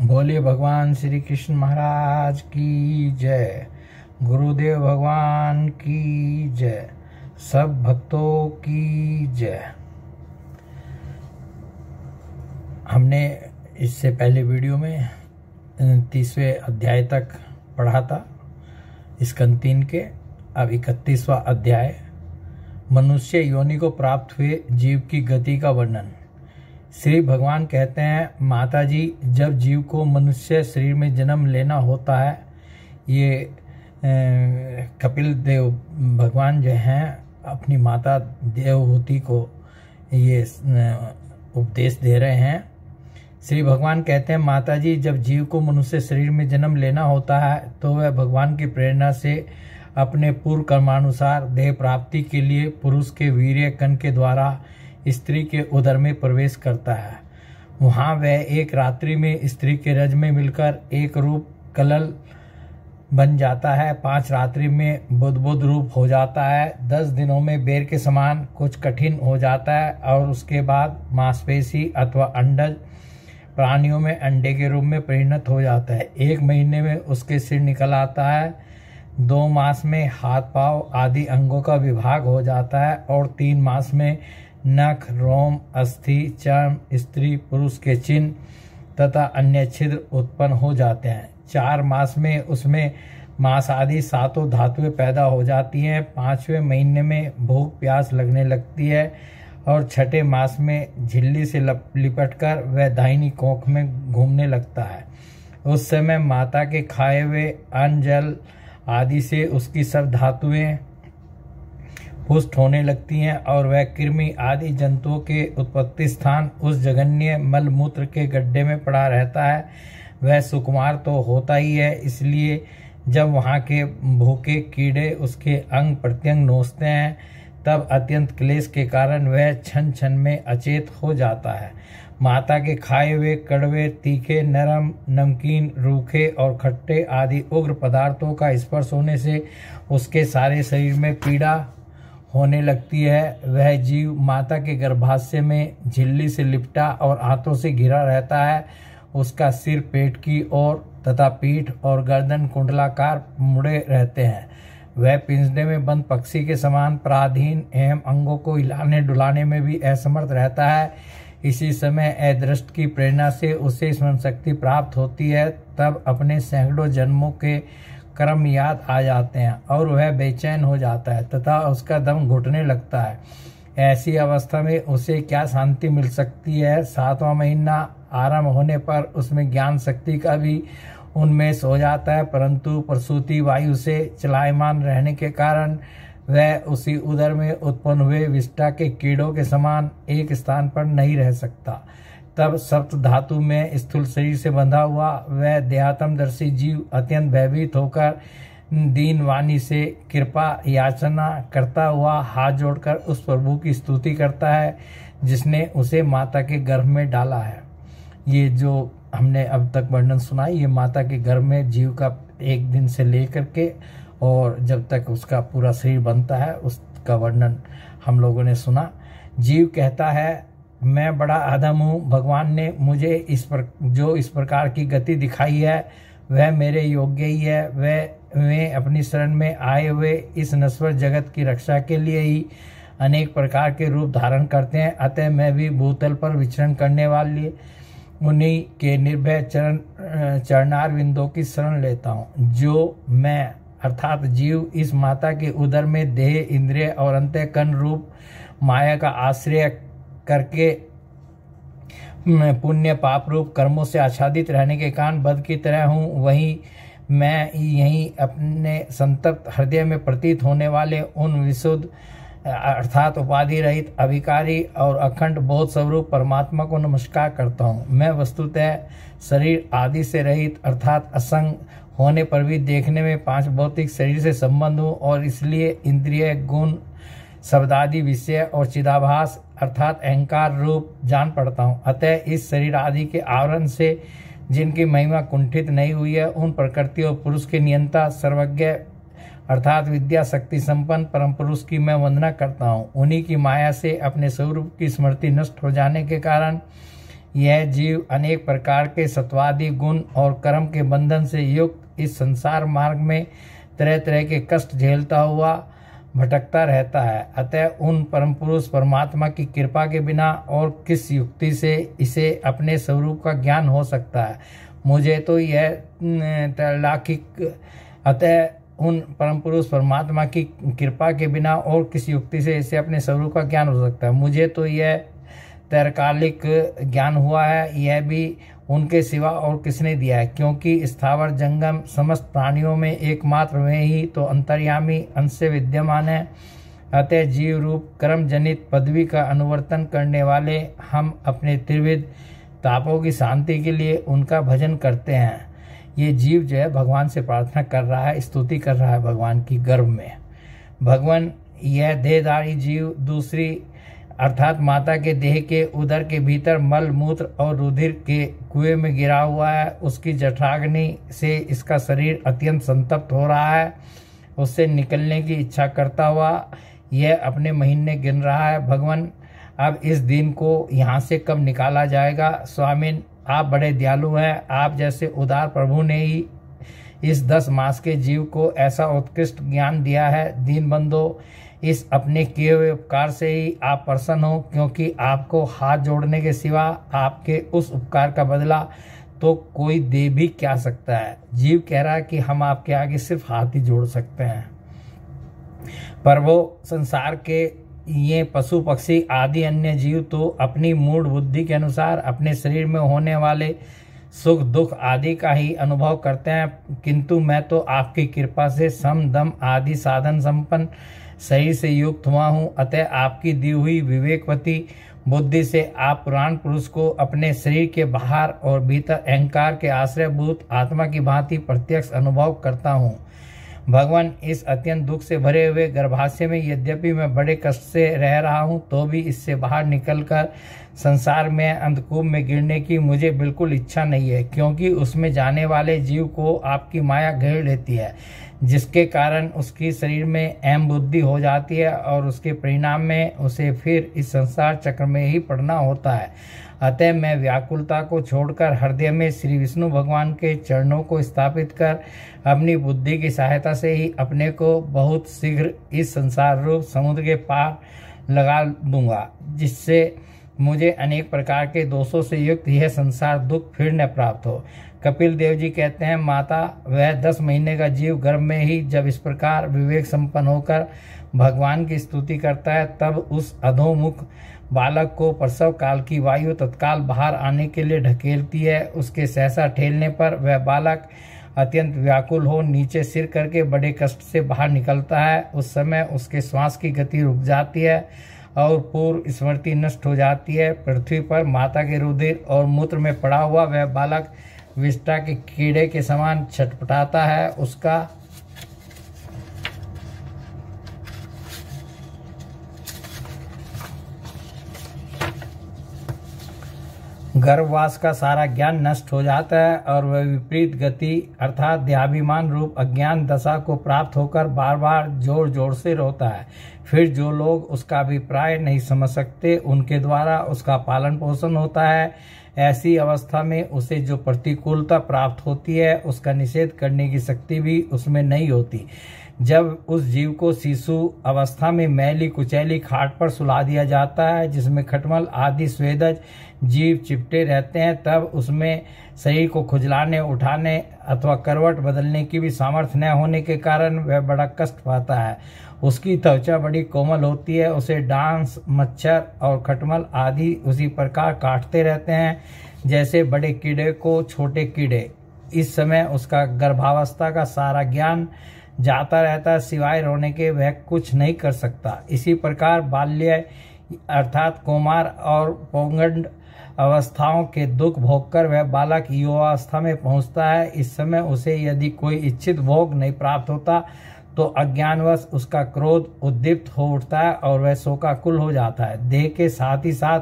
बोले भगवान श्री कृष्ण महाराज की जय। गुरुदेव भगवान की जय। सब भक्तों की जय। हमने इससे पहले वीडियो में 30वें अध्याय तक पढ़ा था स्कंद 3 के। अब 31वां अध्याय मनुष्य योनि को प्राप्त हुए जीव की गति का वर्णन। श्री भगवान कहते हैं, माता जी, जब जीव को मनुष्य शरीर में जन्म लेना होता है, ये कपिल देव भगवान जो हैं अपनी माता देवहूति को ये उपदेश दे रहे हैं। श्री भगवान कहते हैं, माता जी, जब जीव को मनुष्य शरीर में जन्म लेना होता है तो वह भगवान की प्रेरणा से अपने पूर्व कर्मानुसार देह प्राप्ति के लिए पुरुष के वीर्य कण के द्वारा स्त्री के उदर में प्रवेश करता है। वहां वह एक रात्रि में स्त्री के रज में मिलकर एक रूप कलल बन जाता है। 5 रात्रि में बुद्ध रूप हो जाता है। 10 दिनों में बेर के समान कुछ कठिन हो जाता है और उसके बाद मांसपेशी अथवा अंडज प्राणियों में अंडे के रूप में परिणत हो जाता है। 1 महीने में उसके सिर निकल आता है। 2 मास में हाथ पांव आदि अंगों का विभाग हो जाता है और 3 मास में नख, रोम, अस्थि, चर्म, स्त्री पुरुष के चिन्ह तथा अन्य छिद्र उत्पन्न हो जाते हैं। 4 मास में उसमें मांस आदि 7 धातुएं पैदा हो जाती हैं। 5वें महीने में भूख प्यास लगने लगती है और 6ठे मास में झिल्ली से लिपटकर वह दाहिनी कोख में घूमने लगता है। उस समय माता के खाए हुए अन्न जल आदि से उसकी सब धातुएं पुष्ट होने लगती हैं और वह कृमि आदि जंतुओं के उत्पत्ति स्थान उस जघन्य मल मूत्र के गड्ढे में पड़ा रहता है। वह सुकुमार तो होता ही है, इसलिए जब वहाँ के भूखे कीड़े उसके अंग प्रत्यंग नोचते हैं तब अत्यंत क्लेश के कारण वह क्षण क्षण में अचेत हो जाता है। माता के खाए हुए कड़वे, तीखे, नरम, नमकीन, रूखे और खट्टे आदि उग्र पदार्थों का स्पर्श होने से उसके सारे शरीर में पीड़ा होने लगती है। वह जीव माता के गर्भाशय में झिल्ली से लिपटा और हाथों से घिरा रहता है। उसका सिर पेट की ओर तथा पीठ और गर्दन कुंडलाकार मुड़े रहते हैं। वह पिंजरे में बंद पक्षी के समान पराधीन एवं अंगों को हिलाने डुलाने में भी असमर्थ रहता है। इसी समय अदृष्ट की प्रेरणा से उसे स्मरण शक्ति प्राप्त होती है। तब अपने सैकड़ों जन्मों के कर्म याद आ जाते हैं और वह बेचैन हो जाता है तथा उसका दम घुटने लगता है। ऐसी अवस्था में उसे क्या शांति मिल सकती है। 7वां महीना आरंभ होने पर उसमें ज्ञान शक्ति का भी उन्मेष हो जाता है, परंतु प्रसूति वायु से चलायमान रहने के कारण वह उसी उदर में उत्पन्न हुए विष्ठा के कीड़ों के समान एक स्थान पर नहीं रह सकता। तब सप्त धातु में स्थूल शरीर से बंधा हुआ वह देहात्मदर्शी जीव अत्यंत भयभीत होकर दीन वाणी से कृपा याचना करता हुआ हाथ जोड़कर उस प्रभु की स्तुति करता है जिसने उसे माता के गर्भ में डाला है। ये जो हमने अब तक वर्णन सुना, ये माता के गर्भ में जीव का 1 दिन से लेकर के और जब तक उसका पूरा शरीर बनता है उसका वर्णन हम लोगों ने सुना। जीव कहता है, मैं बड़ा अधम हूँ। भगवान ने मुझे इस प्रकार की गति दिखाई है वह मेरे योग्य ही है। वे अपनी शरण में आए हुए इस नश्वर जगत की रक्षा के लिए ही अनेक प्रकार के रूप धारण करते हैं। अतः मैं भी भूतल पर विचरण करने वाले उन्हीं के निर्भय चरणार बिंदों की शरण लेता हूँ। जो मैं अर्थात जीव इस माता के उदर में देह, इंद्रिय और अंतःकरण रूप माया का आश्रय करके पुण्य पाप रूप कर्मों से आच्छादित रहने के कारण बद्ध की तरह हूँ, वहीं मैं यहीं अपने संतप्त हृदय में प्रतीत होने वाले उन विशुद्ध अर्थात उपाधि रहित अभिकारी और अखंड बोध स्वरूप परमात्मा को नमस्कार करता हूँ। मैं वस्तुतः शरीर आदि से रहित अर्थात असंग होने पर भी देखने में 5 भौतिक शरीर से संबंध हूँ और इसलिए इंद्रिय, गुण, शब्दादि विषय और चिदाभास अर्थात अहंकार रूप जान पड़ता हूँ। अतः इस शरीर आदि के आवरण से जिनकी महिमा कुंठित नहीं हुई है, उन प्रकृति और पुरुष के नियंता सर्वज्ञ अर्थात विद्या शक्ति संपन्न परम पुरुष की मैं वंदना करता हूँ। उन्हीं की माया से अपने स्वरूप की स्मृति नष्ट हो जाने के कारण यह जीव अनेक प्रकार के सत्वादि गुण और कर्म के बंधन से युक्त इस संसार मार्ग में तरह तरह के कष्ट झेलता हुआ भटकता रहता है। अतः उन परम पुरुष परमात्मा की कृपा के बिना और किस युक्ति से इसे अपने स्वरूप का ज्ञान हो सकता है। मुझे तो यह त्रैलाकिक अतः उन परम पुरुष परमात्मा की कृपा के बिना और किस युक्ति से इसे अपने स्वरूप का ज्ञान हो सकता है। मुझे तो यह तैरकालिक ज्ञान हुआ है, यह भी उनके सिवा और किसने दिया है, क्योंकि स्थावर जंगम समस्त प्राणियों में एकमात्र वे ही तो अंतर्यामी अंश से विद्यमान है। अतः जीव रूप कर्म जनित पदवी का अनुवर्तन करने वाले हम अपने त्रिविध तापों की शांति के लिए उनका भजन करते हैं। ये जीव जो है भगवान से प्रार्थना कर रहा है, स्तुति कर रहा है भगवान की गर्भ में। भगवान यह देहधारी जीव दूसरी अर्थात माता के देह के उदर के भीतर मल मूत्र और रुधिर के कुएं में गिरा हुआ है। उसकी जठराग्नि से इसका शरीर अत्यंत संतप्त हो रहा है। उससे निकलने की इच्छा करता हुआ यह अपने महीने गिन रहा है। भगवान अब इस दिन को यहाँ से कब निकाला जाएगा? स्वामिन आप बड़े दयालु हैं। आप जैसे उदार प्रभु ने ही इस 10 मास के जीव को ऐसा उत्कृष्ट ज्ञान दिया है। दीनबंधो इस अपने किए हुए उपकार से ही आप प्रसन्न हो, क्योंकि आपको हाथ जोड़ने के सिवा आपके उस उपकार का बदला तो कोई दे भी क्या सकता है। जीव कह रहा है कि हम आपके आगे सिर्फ हाथ ही जोड़ सकते हैं, पर वो संसार के ये पशु पक्षी आदि अन्य जीव तो अपनी मूढ़ बुद्धि के अनुसार अपने शरीर में होने वाले सुख दुख आदि का ही अनुभव करते हैं, किंतु मैं तो आपकी कृपा से सम दम आदि साधन संपन्न शरीर से युक्त हुआ हूँ। अतः आपकी दी हुई विवेकवती बुद्धि से आप पुराण पुरुष को अपने शरीर के बाहर और भीतर अहंकार के आश्रयभूत आत्मा की भांति प्रत्यक्ष अनुभव करता हूँ। भगवान इस अत्यंत दुख से भरे हुए गर्भाशय में यद्यपि मैं बड़े कष्ट से रह रहा हूँ, तो भी इससे बाहर निकलकर संसार में अंधकूप में गिरने की मुझे बिल्कुल इच्छा नहीं है, क्योंकि उसमें जाने वाले जीव को आपकी माया घेर लेती है, जिसके कारण उसकी शरीर में अहम बुद्धि हो जाती है और उसके परिणाम में उसे फिर इस संसार चक्र में ही पड़ना होता है। अतः मैं व्याकुलता को छोड़कर हृदय में श्री विष्णु भगवान के चरणों को स्थापित कर अपनी बुद्धि की सहायता से ही अपने को बहुत शीघ्र इस संसार रूप समुद्र के पार लगा दूंगा, जिससे मुझे अनेक प्रकार के दोषों से युक्त यह संसार दुख फिर न प्राप्त हो। कपिल देव जी कहते हैं, माता वह 10 महीने का जीव गर्भ में ही जब इस प्रकार विवेक संपन्न होकर भगवान की स्तुति करता है, तब उस अधोमुख बालक को प्रसव काल की वायु तत्काल बाहर आने के लिए ढकेलती है। उसके सहसा ठेलने पर वह बालक अत्यंत व्याकुल हो नीचे सिर करके बड़े कष्ट से बाहर निकलता है। उस समय उसके श्वास की गति रुक जाती है और पूर्व स्मृति नष्ट हो जाती है। पृथ्वी पर माता के रुधिर और मूत्र में पड़ा हुआ वह बालक विष्ठा के कीड़े के समान छटपटाता है। उसका गर्भवास का सारा ज्ञान नष्ट हो जाता है और वह विपरीत गति अर्थात देहाभिमान रूप अज्ञान दशा को प्राप्त होकर बार बार जोर जोर से रोता है। फिर जो लोग उसका अभिप्राय नहीं समझ सकते, उनके द्वारा उसका पालन पोषण होता है। ऐसी अवस्था में उसे जो प्रतिकूलता प्राप्त होती है, उसका निषेध करने की शक्ति भी उसमें नहीं होती। जब उस जीव को शिशु अवस्था में मैली कुचैली खाट पर सुला दिया जाता है, जिसमें खटमल आदि स्वेदज जीव चिपटे रहते हैं, तब उसमें शरीर को खुजलाने उठाने अथवा करवट बदलने की भी सामर्थ्य न होने के कारण वह बड़ा कष्ट पाता है। उसकी त्वचा बड़ी कोमल होती है। उसे डांस मच्छर और खटमल आदि उसी प्रकार काटते रहते हैं जैसे बड़े कीड़े को छोटे कीड़े। इस समय उसका गर्भावस्था का सारा ज्ञान जाता रहता है, सिवाय रोने के वह कुछ नहीं कर सकता। इसी प्रकार बाल्य अर्थात कुमार और पौगंड अवस्थाओं के दुख भोगकर वह बालक युवावस्था में पहुंचता है। इस समय उसे यदि कोई इच्छित भोग नहीं प्राप्त होता तो अज्ञानवश उसका क्रोध उद्दीप्त हो उठता है और वह शोकाकुल हो जाता है। देह के साथ ही साथ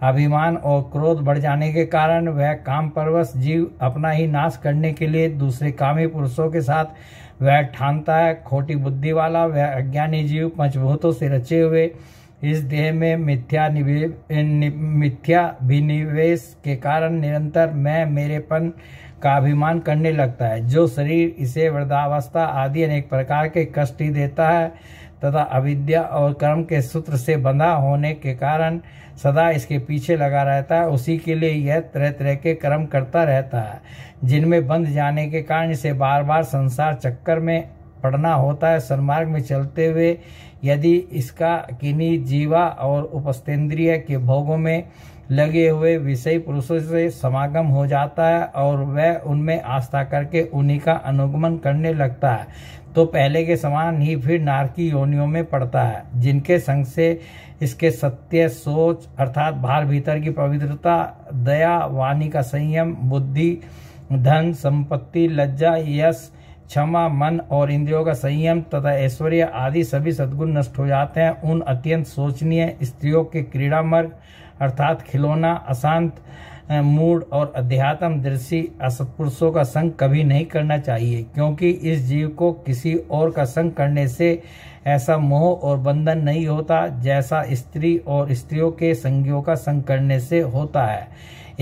अभिमान और क्रोध बढ़ जाने के कारण वह काम परवश जीव अपना ही नाश करने के लिए दूसरे कामी पुरुषों के साथ वह ठानता है। खोटी बुद्धि वाला वह अज्ञानी जीव पंचभूतों से रचे हुए इस देह में मिथ्या विनिवेश के कारण निरंतर मैं मेरेपन का अभिमान करने लगता है। जो शरीर इसे वृद्धावस्था आदि अनेक प्रकार के कष्ट ही देता है तथा अविद्या और कर्म के सूत्र से बंधा होने के कारण सदा इसके पीछे लगा रहता है, उसी के लिए यह तरह तरह के कर्म करता रहता है, जिनमें बंध जाने के कारण इसे बार बार संसार चक्कर में पड़ना होता है। सन्मार्ग में चलते हुए यदि इसका किन्हीं जीवा और उपस्थेंद्रिय के भोगों में लगे हुए विषयी पुरुषों से समागम हो जाता है और वह उनमें आस्था करके उन्हीं का अनुगमन करने लगता है, तो पहले के समान ही फिर नारकी योनियों में पड़ता है, जिनके संग से इसके सत्य, सोच अर्थात बाहर भीतर की पवित्रता, दया, वाणी का संयम, बुद्धि, धन, संपत्ति, लज्जा, यश, क्षमा, मन और इंद्रियों का संयम तथा ऐश्वर्य आदि सभी सद्गुण नष्ट हो जाते हैं। उन अत्यंत शोचनीय स्त्रियों के क्रीड़ा मार्ग अर्थात खिलौना, अशांत मूड और अध्यात्म दृष्टि असत्पुरुषों का संग कभी नहीं करना चाहिए, क्योंकि इस जीव को किसी और का संग करने से ऐसा मोह और बंधन नहीं होता जैसा स्त्री और स्त्रियों के संगियों का संग करने से होता है।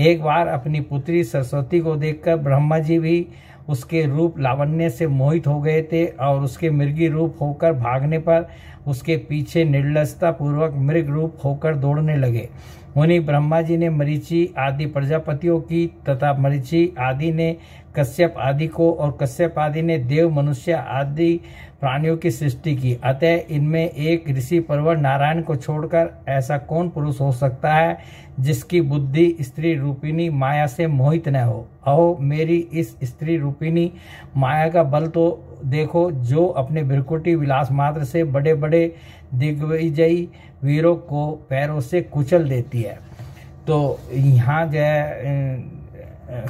एक बार अपनी पुत्री सरस्वती को देखकर ब्रह्मा जी भी उसके रूप लावण्य से मोहित हो गए थे और उसके मृगी रूप होकर भागने पर उसके पीछे निर्लजता पूर्वक मृग रूप होकर दौड़ने लगे। उन्हीं ब्रह्मा जी ने मरीचि आदि प्रजापतियों की तथा मरीचि आदि ने कश्यप आदि को और कश्यप आदि ने देव, मनुष्य आदि प्राणियों की सृष्टि की। अतः इनमें एक ऋषि परवर नारायण को छोड़कर ऐसा कौन पुरुष हो सकता है जिसकी बुद्धि स्त्री रूपिणी माया से मोहित न हो। अहो मेरी इस स्त्री रूपिणी माया का बल तो देखो, जो अपने भ्रिकुटी विलास मात्र से बड़े बड़े दिग्विजयी वीरों को पैरों से कुचल देती है। तो यहाँ जो है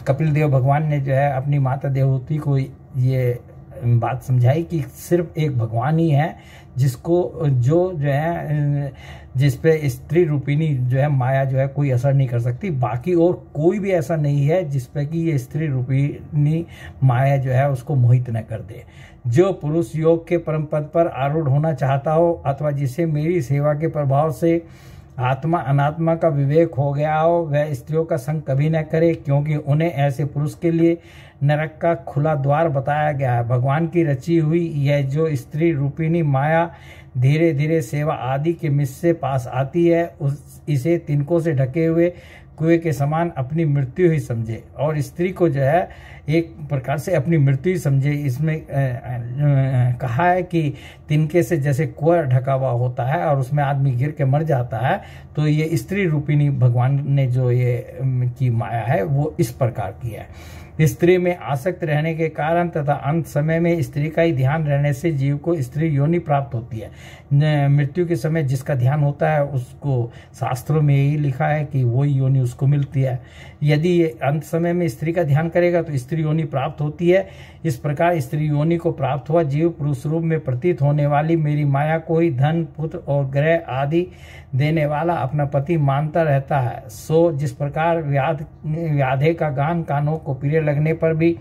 कपिल देव भगवान ने जो है अपनी माता देवहूति को ये बात समझाई कि सिर्फ एक भगवान ही है जिसको जो है जिस पे स्त्री रूपिणी जो है माया जो है कोई असर नहीं कर सकती। बाकी और कोई भी ऐसा नहीं है जिस पे कि ये स्त्री रूपिणी माया जो है उसको मोहित न कर दे। जो पुरुष योग के परम पद पर आरूढ़ होना चाहता हो अथवा जिसे मेरी सेवा के प्रभाव से आत्मा अनात्मा का विवेक हो गया हो, वह स्त्रियों का संग कभी न करे, क्योंकि उन्हें ऐसे पुरुष के लिए नरक का खुला द्वार बताया गया है। भगवान की रची हुई यह जो स्त्री रूपिणी माया धीरे धीरे सेवा आदि के मिस से पास आती है, इसे तिनकों से ढके हुए कुएं के समान अपनी मृत्यु ही समझे और स्त्री को जो है एक प्रकार से अपनी मृत्यु ही समझे। इसमें कहा है कि तिनके से जैसे कुआं ढका हुआ होता है और उसमें आदमी गिर के मर जाता है, तो ये स्त्री रूपिणी भगवान ने जो ये की माया है वो इस प्रकार की है। स्त्री में आसक्त रहने के कारण तथा अंत समय में स्त्री का ही ध्यान रहने से जीव को स्त्री योनि प्राप्त होती है। मृत्यु के समय जिसका ध्यान होता है उसको शास्त्रों में यही लिखा है कि वो योनि उसको मिलती है। यदि अंत समय में स्त्री का ध्यान करेगा तो स्त्री योनि प्राप्त होती है। इस प्रकार स्त्री योनि को प्राप्त हुआ जीव पुरुष रूप में प्रतीत होने वाली मेरी माया को ही धन, पुत्र और ग्रह आदि देने वाला अपना पति मानता रहता है। सो जिस प्रकार व्याधे का गान कानों को प्रिय लगने पर भी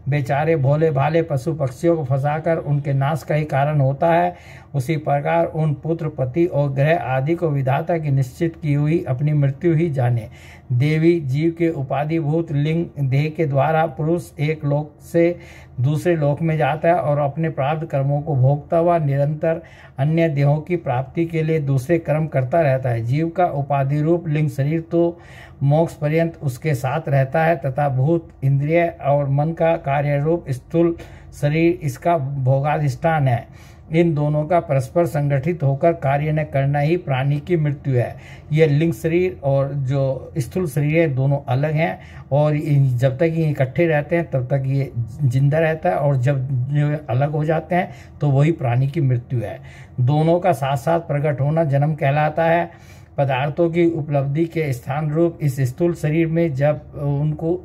बेचारे भोले भाले पशु पक्षियों को फंसाकर उनके नाश का ही कारण होता है, उसी प्रकार उन पुत्र, पति और ग्रह आदि को विधाता की निश्चित की हुई अपनी मृत्यु ही जाने। देवी जीव के उपाधिभूत लिंग देह के द्वारा पुरुष एक लोक से दूसरे लोक में जाता है और अपने प्रारब्ध कर्मों को भोगता हुआ निरंतर अन्य देहों की प्राप्ति के लिए दूसरे कर्म करता रहता है। जीव का उपाधि रूप लिंग शरीर तो मोक्ष पर्यंत उसके साथ रहता है तथा भूत, इंद्रिय और मन का कार्य रूप स्थूल शरीर इसका भोगाधिष्ठान है। इन दोनों का परस्पर संगठित होकर कार्य न करना ही प्राणी की मृत्यु है। यह लिंग शरीर और जो स्थूल शरीर है दोनों अलग हैं और जब तक ये इकट्ठे रहते हैं तब तक ये जिंदा रहता है और जब अलग हो जाते हैं तो वही प्राणी की मृत्यु है। दोनों का साथ साथ प्रकट होना जन्म कहलाता है। पदार्थों की उपलब्धि के स्थान रूप इस स्थूल शरीर में जब उनको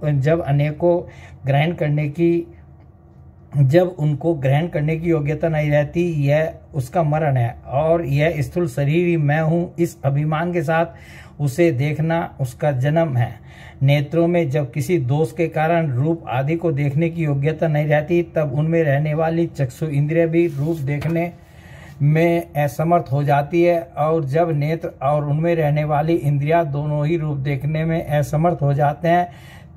ग्रहण करने की योग्यता नहीं रहती, यह उसका मरण है और यह स्थूल शरीर ही मैं हूँ, इस अभिमान के साथ उसे देखना उसका जन्म है। नेत्रों में जब किसी दोष के कारण रूप आदि को देखने की योग्यता नहीं रहती, तब उनमें रहने वाली चक्षु इंद्रिय भी रूप देखने में असमर्थ हो जाती है, और जब नेत्र और उनमें रहने वाली इंद्रियां दोनों ही रूप देखने में असमर्थ हो जाते हैं,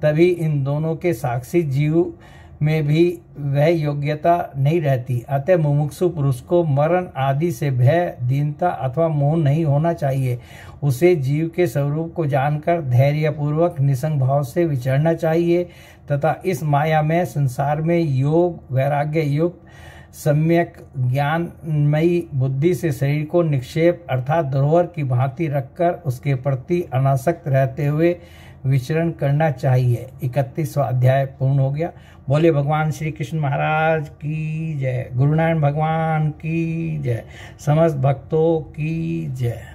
तभी इन दोनों के साक्षी जीव में भी वह योग्यता नहीं रहती। अतः मुमुक्षु पुरुष को मरण आदि से भय, दीनता अथवा मोह नहीं होना चाहिए। उसे जीव के स्वरूप को जानकर धैर्यपूर्वक निसंग भाव से विचरना चाहिए तथा इस माया में संसार में योग वैराग्य युक्त सम्यक ज्ञानमयी बुद्धि से शरीर को निक्षेप अर्थात धरोहर की भांति रखकर उसके प्रति अनासक्त रहते हुए विचरण करना चाहिए। 31वां अध्याय पूर्ण हो गया। बोले भगवान श्री कृष्ण महाराज की जय, गुरु नारायण भगवान की जय, समस्त भक्तों की जय।